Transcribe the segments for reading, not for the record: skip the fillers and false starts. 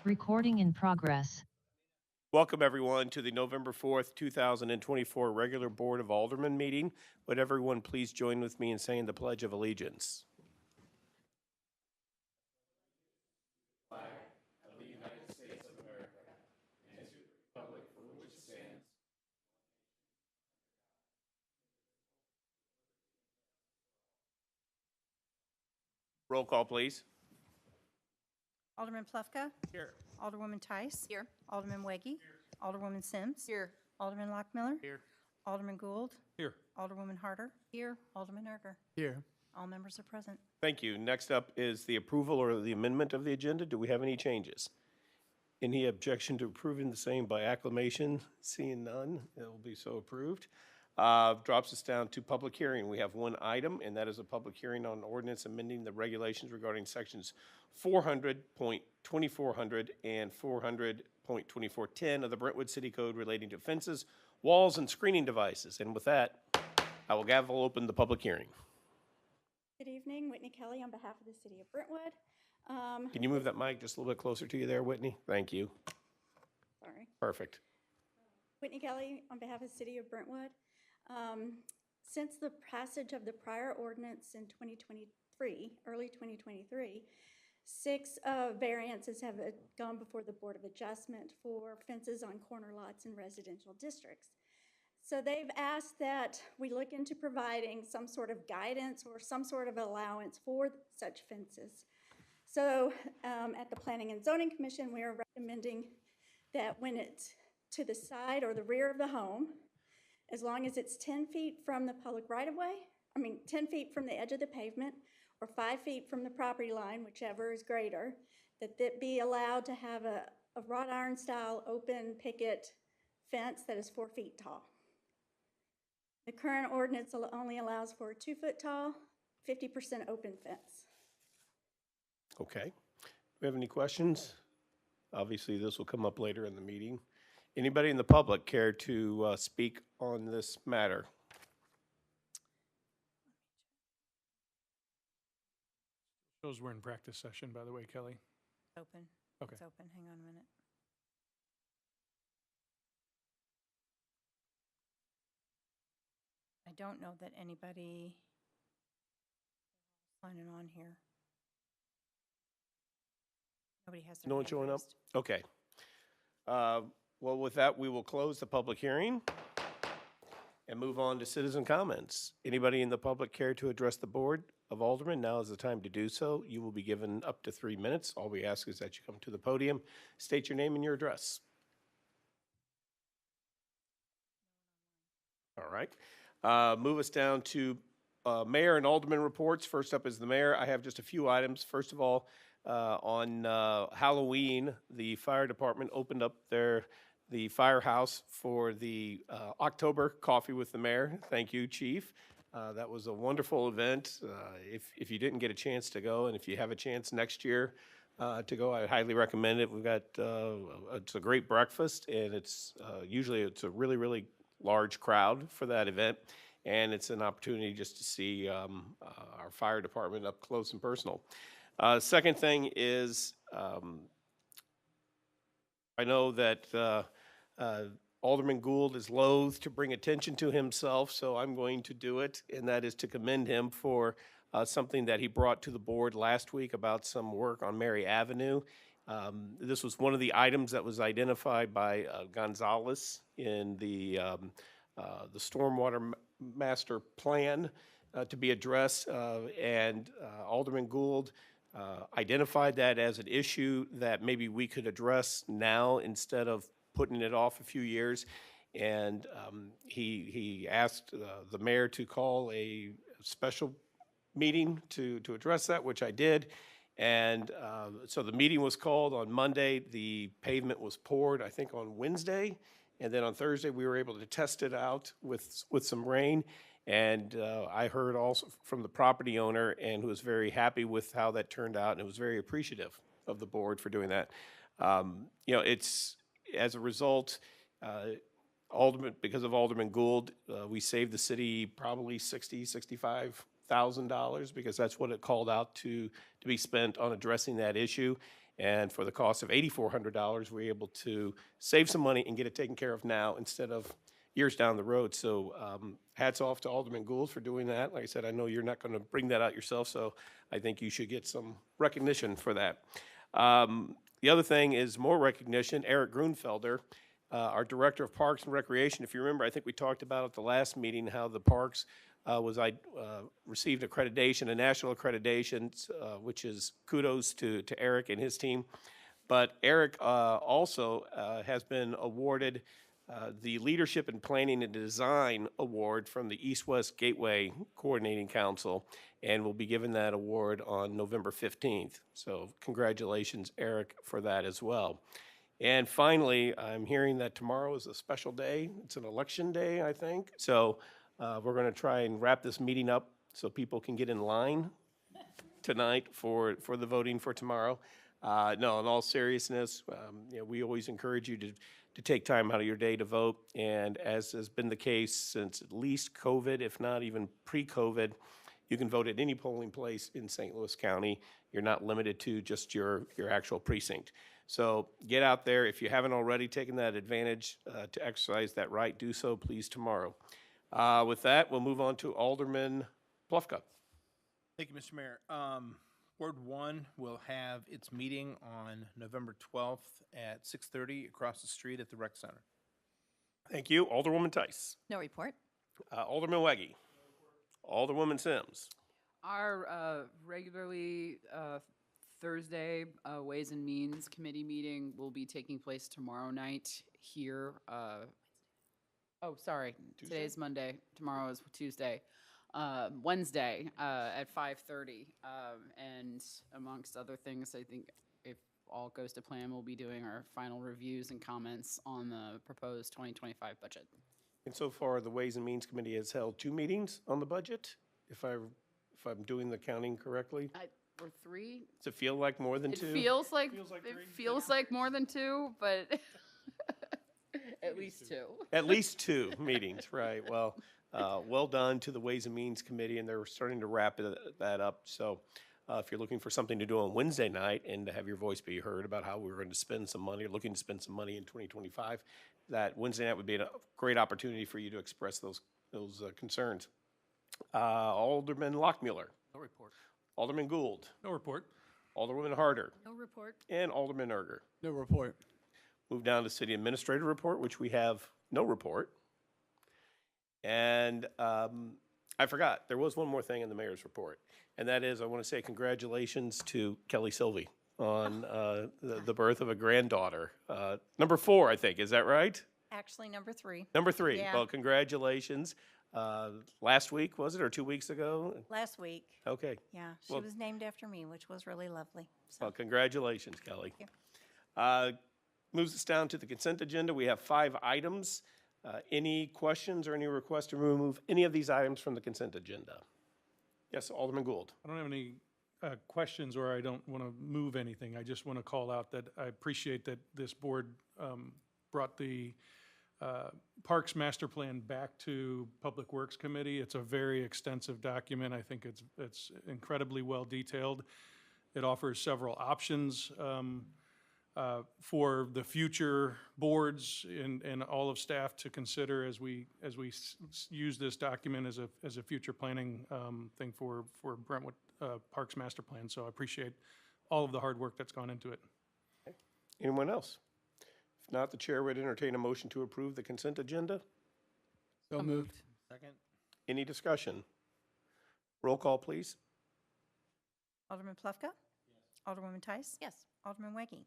Recording in progress. Welcome, everyone, to the November 4th, 2024 regular Board of Aldermen meeting. Would everyone please join with me in saying the Pledge of Allegiance? Flag of the United States of America and to the republic for which it stands. Roll call, please. Alderman Plufka. Here. Alderwoman Tice. Here. Alderman Weggie. Here. Alderwoman Sims. Here. Alderman Lockmiller. Here. Alderman Gould. Here. Alderwoman Harder. Here. Alderman Erger. Here. All members are present. Thank you. Next up is the approval or the amendment of the agenda. Do we have any changes? Any objection to approving the same by acclamation? Seeing none, it will be so approved. Drops us down to public hearing. We have one item, and that is a public hearing on ordinance amending the regulations regarding sections 400.2400 and 400.2410 of the Brentwood City Code relating to fences, walls, and screening devices. And with that, I will gavel open the public hearing. Good evening, Whitney Kelly on behalf of the City of Brentwood. Can you move that mic just a little bit closer to you there, Whitney? Thank you. Sorry. Perfect. Whitney Kelly on behalf of the City of Brentwood. Since the passage of the prior ordinance in 2023, early 2023, 6 variances have gone before the Board of Adjustment for fences on corner lots in residential districts. So they've asked that we look into providing some sort of guidance or some sort of allowance for such fences. So at the Planning and Zoning Commission, we are recommending that when it's to the side or the rear of the home, as long as it's 10 feet from the public right-of-way, 10 feet from the edge of the pavement, or 5 feet from the property line, whichever is greater, that be allowed to have a wrought iron style open picket fence that is 4 feet tall. The current ordinance only allows for a 2 foot tall, 50% open fence. Okay. Do we have any questions? Obviously, this will come up later in the meeting. Anybody in the public care to speak on this matter? Shows we're in practice session, by the way, Kelly. Open. Okay. It's open. Hang on a minute. I don't know that anybody signing on here. Nobody has their No one hand showing up? raised. Okay. Well, with that, we will close the public hearing and move on to citizen comments. Anybody in the public care to address the Board of Aldermen? Now is the time to do so. You will be given up to 3 minutes. All we ask is that you come to the podium, state your name and your address. All right. Move us down to mayor and alderman reports. First up is the mayor. I have just a few items. First of all, on Halloween, the fire department opened up the firehouse for the October Coffee with the Mayor. Thank you, Chief. That was a wonderful event. If you didn't get a chance to go, and if you have a chance next year to go, I highly recommend it. We've got it's a great breakfast, and it's usually it's a really, really large crowd for that event, and it's an opportunity just to see our fire department up close and personal. Second thing is, I know that Alderman Gould is loath to bring attention to himself, so I'm going to do it, and that is to commend him for something that he brought to the board last week about some work on Mary Avenue. This was one of the items that was identified by Gonzalez in the stormwater master plan to be addressed, and Alderman Gould identified that as an issue that maybe we could address now instead of putting it off a few years. And he asked the mayor to call a special meeting to address that, which I did. And so the meeting was called on Monday. The pavement was poured, I think, on Wednesday. And then on Thursday, we were able to test it out with some rain. And I heard also from the property owner, and who was very happy with how that turned out, and was very appreciative of the board for doing that. It's as a result, because of Alderman Gould, we saved the city probably $65,000 because that's what it called out to be spent on addressing that issue. And for the cost of $8,400, we're able to save some money and get it taken care of now instead of years down the road. So hats off to Alderman Gould for doing that. Like I said, I know you're not going to bring that out yourself, so I think you should get some recognition for that. The other thing is more recognition. Eric Grunfelder, our Director of Parks and Recreation. If you remember, I think we talked about at the last meeting how the parks received accreditation, a national accreditation, which is kudos to Eric and his team. But Eric also has been awarded the Leadership in Planning and Design Award from the East-West Gateway Coordinating Council, and will be given that award on November 15th. So congratulations, Eric, for that as well. And finally, I'm hearing that tomorrow is a special day. It's an election day, I think. So we're going to try and wrap this meeting up so people can get in line tonight for the voting for tomorrow. No, in all seriousness, we always encourage you to take time out of your day to vote. And as has been the case since at least COVID, if not even pre-COVID, you can vote at any polling place in St. Louis County. You're not limited to just your actual precinct. So get out there. If you haven't already taken that advantage to exercise that right, do so please tomorrow. With that, we'll move on to Alderman Plufka. Thank you, Mr. Mayor. Ward 1 will have its meeting on November 12th at 6:30 across the street at the Rec Center. Thank you. Alderwoman Tice. No report. Alderman Weggie. Alderwoman Sims. Our regularly Thursday Ways and Means Committee meeting will be taking place tomorrow night here. Today's Monday. Tomorrow is Tuesday. Wednesday at 5:30. And amongst other things, I think if all goes to plan, we'll be doing our final reviews and comments on the proposed 2025 budget. And so far, the Ways and Means Committee has held 2 meetings on the budget, if I'm doing the counting correctly. Or 3. Does it feel like more than It 2? feels like more than 2, but at least 2. At least 2 meetings, right. Well, well done to the Ways and Means Committee, and they're starting to wrap that up. So if you're looking for something to do on Wednesday night and to have your voice be heard about how we're going to spend some money, or looking to spend some money in 2025, that Wednesday night would be a great opportunity for you to express those concerns. Alderman Lockmuller. No report. Alderman Gould. No report. Alderwoman Harder. No report. And Alderman Erger. No report. Move down to City Administrator report, which we have no report. And I forgot, there was one more thing in the mayor's report, and that is I want to say congratulations to Kelly Sylvie on the birth of a granddaughter. Number 4, I think, is that right? Actually, number 3. Number 3. Yeah. Well, congratulations. Last week, was it, or 2 weeks ago? Last week. Okay. Yeah, she Well- was named after me, which was really lovely. So, Well, congratulations, Kelly. Thank Moves us down to the consent agenda. We have 5 items. Any questions or any requests to remove any of these items from the consent agenda? Yes, Alderman Gould. I don't have any questions, or I don't want to move anything. I just want to call out that I appreciate that this board brought the Parks Master Plan back to Public Works Committee. It's a very extensive document. I think it's incredibly well detailed. It offers several options for the future boards and all of staff to consider as we use this document as a future planning thing for Brentwood Parks Master Plan. So I appreciate all of the hard work that's gone into it. Anyone else? If not, the chair would entertain a motion to approve the consent agenda. So moved. Second. Any discussion? Roll call, please. Alderman Plufka? Alderwoman Tice? Yes. Alderman Weggie?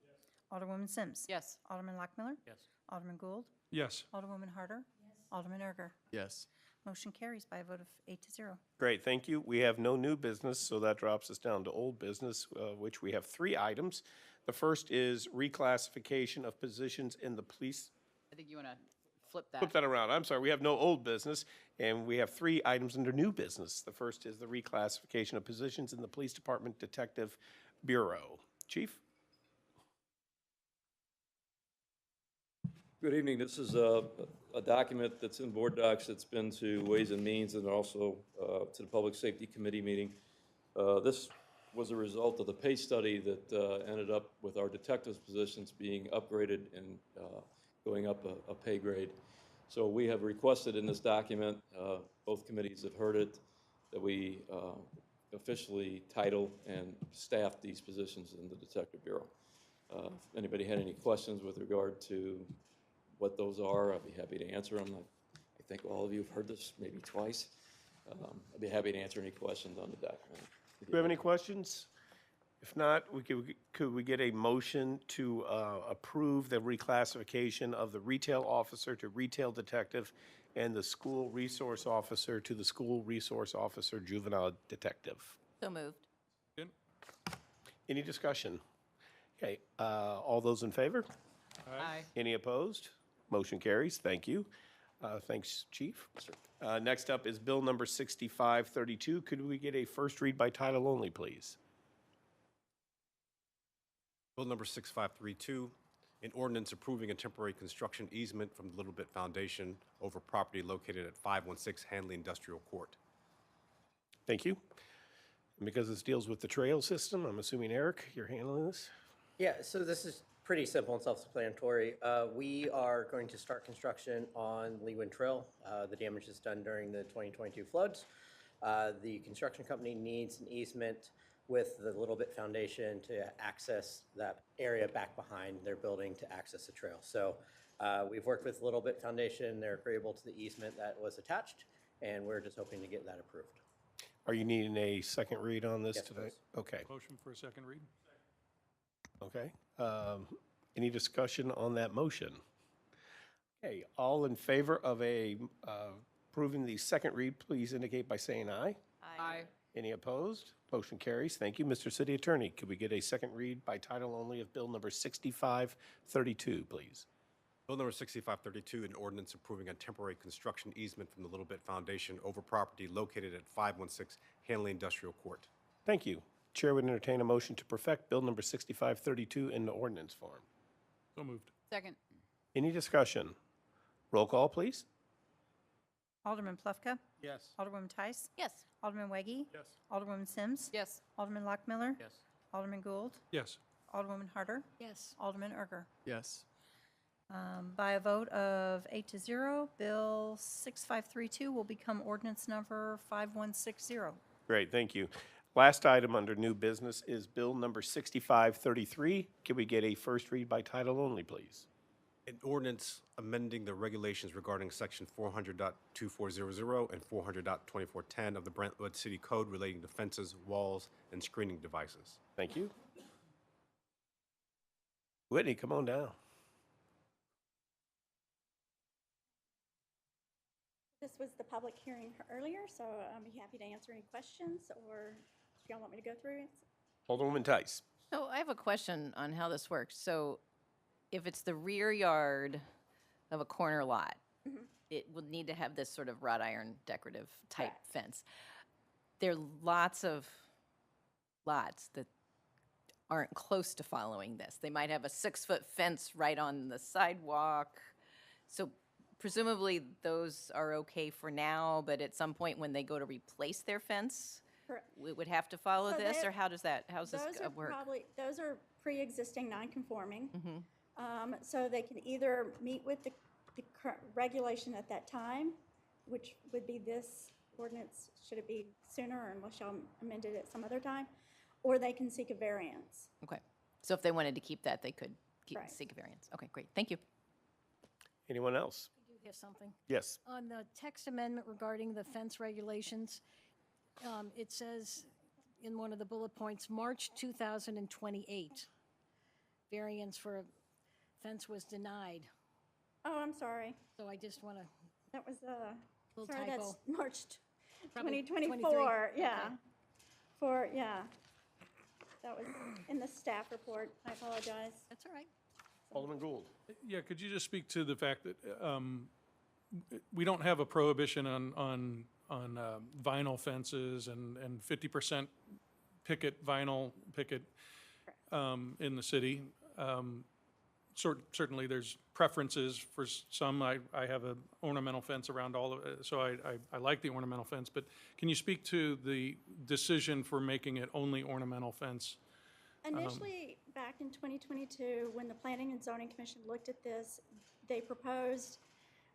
Alderwoman Sims? Yes. Alderman Lockmiller? Yes. Alderman Gould? Yes. Alderwoman Harder? Alderman Erger? Yes. Motion carries by a vote of 8-0. Great, thank you. We have no new business, so that drops us down to old business, which we have 3 items. The first is reclassification of positions in the police. I think you want to flip that. Flip that around. I'm sorry, we have no old business, and we have 3 items under new business. The first is the reclassification of positions in the Police Department Detective Bureau. Chief? Good evening. This is a document that's in board docs that's been to Ways and Means and also to the Public Safety Committee meeting. This was a result of the pay study that ended up with our detectives' positions being upgraded and going up a pay grade. So we have requested in this document, both committees have heard it, that we officially title and staff these positions in the Detective Bureau. If anybody had any questions with regard to what those are, I'd be happy to answer them. I think all of you have heard this maybe twice. I'd be happy to answer any questions on the document. Do we have any questions? If not, could we get a motion to approve the reclassification of the retail officer to retail detective and the school resource officer to the school resource officer juvenile detective? So moved. Good. Any discussion? Okay, all those in favor? Aye. Any opposed? Motion carries. Thank you. Thanks, Chief. Next up is Bill number 6532. Could we get a first read by title only, please? Bill number 6532, an ordinance approving a temporary construction easement from the Little Bit Foundation over property located at 516 Hanley Industrial Court. Thank you. And because this deals with the trail system, I'm assuming, Eric, you're handling this? Yeah, so this is pretty simple and self-explanatory. We are going to start construction on Leewin Trail. The damage is done during the 2022 floods. The construction company needs an easement with the Little Bit Foundation to access that area back behind their building to access the trail. So we've worked with Little Bit Foundation. They're agreeable to the easement that was attached, and we're just hoping to get that approved. Are you needing a second read on this Yes, today? please. Okay, Motion for a second read? okay. Any discussion on that motion? Okay, all in favor of approving the second read, please indicate by saying aye. Aye. Any opposed? Motion carries. Thank you. Mr. City Attorney, could we get a second read by title only of Bill number 6532, please? Bill number 6532, an ordinance approving a temporary construction easement from the Little Bit Foundation over property located at 516 Hanley Industrial Court. Thank you. Chair would entertain a motion to perfect Bill number 6532 in the ordinance form. So moved. Second. Any discussion? Roll call, please. Alderman Plufka? Yes. Alderwoman Tice? Yes. Alderman Weggie? Yes. Alderwoman Sims? Yes. Alderman Lockmiller? Yes. Alderman Gould? Yes. Alderwoman Harder? Yes. Alderman Erger? Yes. By a vote of 8-0, Bill 6532 will become ordinance number 5160. Great, thank you. Last item under new business is Bill number 6533. Can we get a first read by title only, please? An ordinance amending the regulations regarding section 400.2400 and 400.2410 of the Brentwood City Code relating to fences, walls, and screening devices. Thank you. Whitney, come on down. This was the public hearing earlier, so I'll be happy to answer any questions, or if y'all want me to go through it. Alderwoman Tice. So I have a question on how this works. So if it's the rear yard of a corner lot, it will need to have this sort of wrought iron decorative type Correct. fence. There are lots of lots that aren't close to following this. They might have a 6-foot fence right on the sidewalk. So presumably those are okay for now, but at some point when they go to replace their fence, Correct. we would have to follow So this, they- or how's this Those are work? those are pre-existing non-conforming. Mm-hmm. So they can either meet with the current regulation at that time, which would be this ordinance, should it be sooner, or unless y'all amended it some other time, or they can seek a variance. Okay, so if they wanted to keep that, they could Right. seek a variance. Okay, great, thank you. Anyone else? I do have something. Yes. On the text amendment regarding the fence regulations, it says in one of the bullet points, March 2028, variance for a fence was denied. Oh, I'm sorry. So I just want to, That was, Little sorry, that's typo. March Probably 2024, 23. yeah. Okay. Yeah. That was in the staff report. I apologize. That's all right. Alderman Gould. Yeah, could you just speak to the fact that we don't have a prohibition on vinyl fences and 50% vinyl picket in the city. certainly there's preferences for some. I have an ornamental fence around all of it, so I like the ornamental fence. But can you speak to the decision for making it only ornamental fence? Initially, back in 2022, when the Planning and Zoning Commission looked at this, they proposed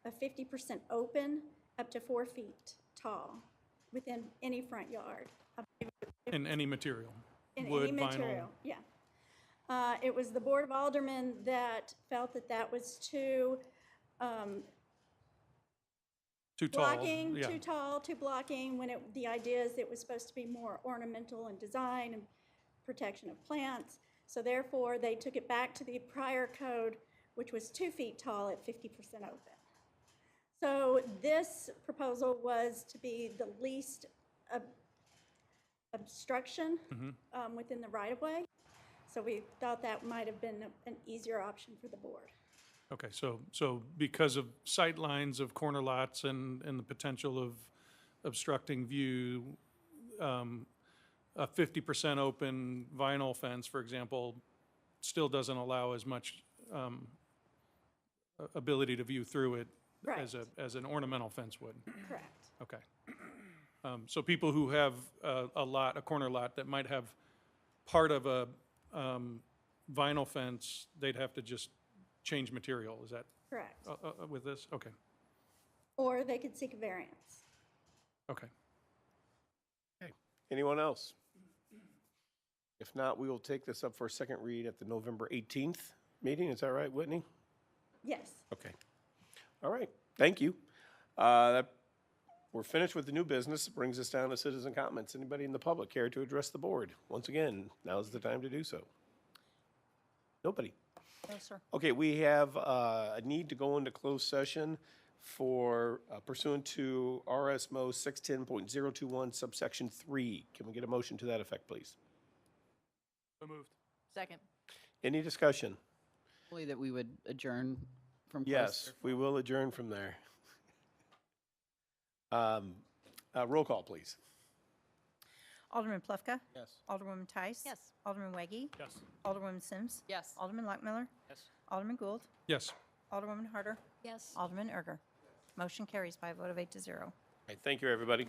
a 50% open up to 4 feet tall within any front yard. In any material? In Wood, any material, vinyl? yeah. It was the Board of Aldermen that felt that that was too Too tall? blocking, Yeah. too tall, too blocking, when the idea is it was supposed to be more ornamental in design and protection of plants. So therefore, they took it back to the prior code, which was 2 feet tall at 50% open. So this proposal was to be the least obstruction within the right-of-way. So we thought that might have been an easier option for the board. Okay, so because of sight lines of corner lots and the potential of obstructing view, a 50% open vinyl fence, for example, still doesn't allow as much ability to view through it Right. as an ornamental fence would. Correct. Okay. So people who have a corner lot that might have part of a vinyl fence, they'd have to just change material, is that Correct. with this? Okay, Or they could seek a variance. okay. Anyone else? If not, we will take this up for a second read at the November 18th meeting. Is that right, Whitney? Yes. Okay. All right, thank you. We're finished with the new business. It brings us down to citizen comments. Anybody in the public care to address the board? Once again, now's the time to do so. Nobody? No, sir. Okay, we have a need to go into closed session for pursuant to RSMO 610.021 subsection 3. Can we get a motion to that effect, please? So moved. Second. Any discussion? Only that we would adjourn from. Yes, we will adjourn from there. Roll call, please. Alderman Plufka? Yes. Alderwoman Tice? Yes. Alderman Weggie? Yes. Alderwoman Sims? Yes. Alderman Lockmiller? Yes. Alderman Gould? Yes. Alderwoman Harder? Yes. Alderman Erger? Motion carries by a vote of 8 to 0. Okay, thank you, everybody.